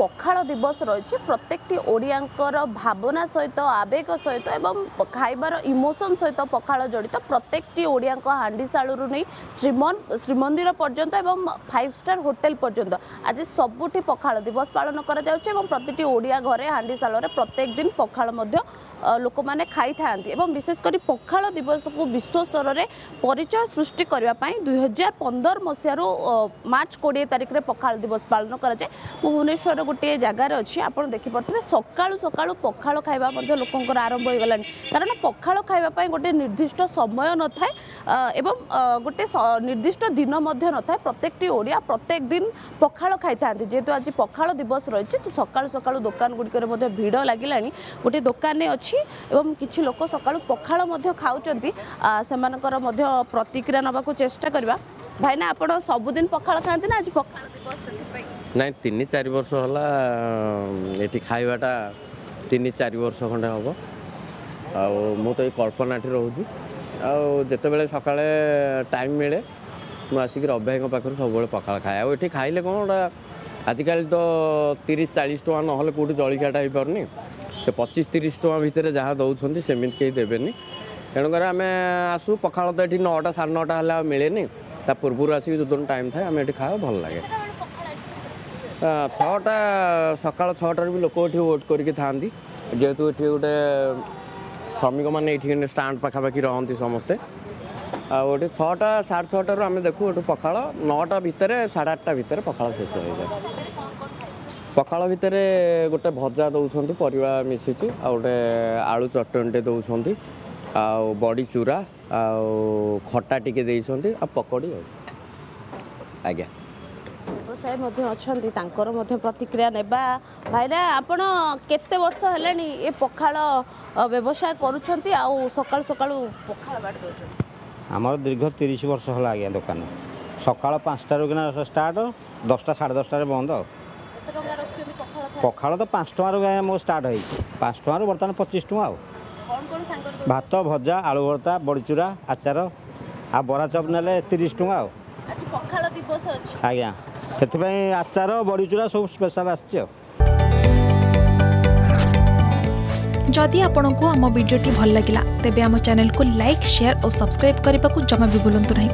पखाल दिवस रही प्रत्येकटी ओडियांकर भावना सहित आवेग सहित एवं खाइबार इमोशन सहित पखाल जड़ित प्रत्येकटी ओडियांक हांडीशालू नहीं श्रीमंदिर पर्यंत एवं 5 स्टार होटेल पर्यंत आज सबुठी पखाल दिवस पालन करा जाउछि एवं प्रतिटी ओडिया घरे हांडीशाल प्रत्येक दिन पखाल लोक मैंने खाई था विशेषकर पखाल दिवस को विश्व स्तर में परिचय सृष्टि करने 2015 मसीह मार्च 20 तारिख में पखाल दिवस पालन कराए। भुवनेश्वर गोटे जगार अच्छी आप देखिपे सकालू सकालू पखाल खाइबा लोकंर आरंभ हो गलानी कारण पखाल खाइबा गोटे निर्दिष्ट समय न थाए एवं गोटे निर्दिष्ट दिन न थाए प्रत्येकटी ओडिया प्रत्येक दिन पखाल खाई था जेहेतु आज पखाल दिवस रही तो सकालू सकालू दुकान गुड़िक भिड़ लगिलानी गोटे दुकान अच्छी एवं किछि लोक सकाळु पखाळ मध्ये खाउचंती सेमानकर मध्ये प्रतिक्रिया नबाकू चेष्टा करबा। भाई ना आपण सबुदिन पखाळ खांती ना आज पखाळ दिवस ସେଥିପାଇଁ नहीं 3-4 वर्ष होला एठी खाइबाटा 3-4 वर्ष खंडे हबो आ मु तो कल्पनाठी रहूची आ जते बेले सकाळे टाइम मिले मु आसिक रब्बाई को पाखर सब बेले पखाळ खाए आ एठी खाइले कोन आजिकल तो 30-40 टका नहले कोठी जळिकाटा होई परनी से 25-30 टका भितर जहाँ दौरान सेमती कहीं देवेनि तेणुक आम आसू पखाल तो ये 9टा 9:30 है मिले ता पूर्व आसिक जो टाइम था आम ये खाओ भल लगे 6टा सकाल 6टार भी लोक ये वेट करके था जेहेतु ये गोटे श्रमिक मैंने ये स्टाण्ड पाखापाखि रहती समस्ते आटे 6टा 6:30 आम देखू ये पखाल 9टा भितर 8:30 भितर पखाल शेष हो जाए। पखाल भितर गोटे भजा दौरान परिवा मिसिची आ गोटे आलू चटणीटे दौरान आ बड़ी चूरा आ खटा टिके देइछंती आ पकड़ी आज्ञा व्यवसाय अच्छा प्रतिक्रिया नेबा भाई ना आपण केते वर्ष हेलानी ए पखाल व्यवसाय करूछंती आ सकाळ सकाळ पखाल बाट दउछंती हमर दीर्घ 30 वर्ष होला आज्ञा दुकान सकाळ 5टा रुकिना स्टार्ट 10टा 10:30 बंद पखाल तो 5 टकर मो स्टार्ट है 5 टकर बर्तमान 25 टका भात भजा आलू भर्ता बड़ीचूरा आचार आ बरा चप ने 30 टका आज्ञा से आचार बड़ीचूरा सब स्पेशल आछि। जदि आपंक आम भिडी भल लगा तेब आम चैनल को लाइक शेयर और सब्सक्राइब करने को जमा भी भूलु नहीं।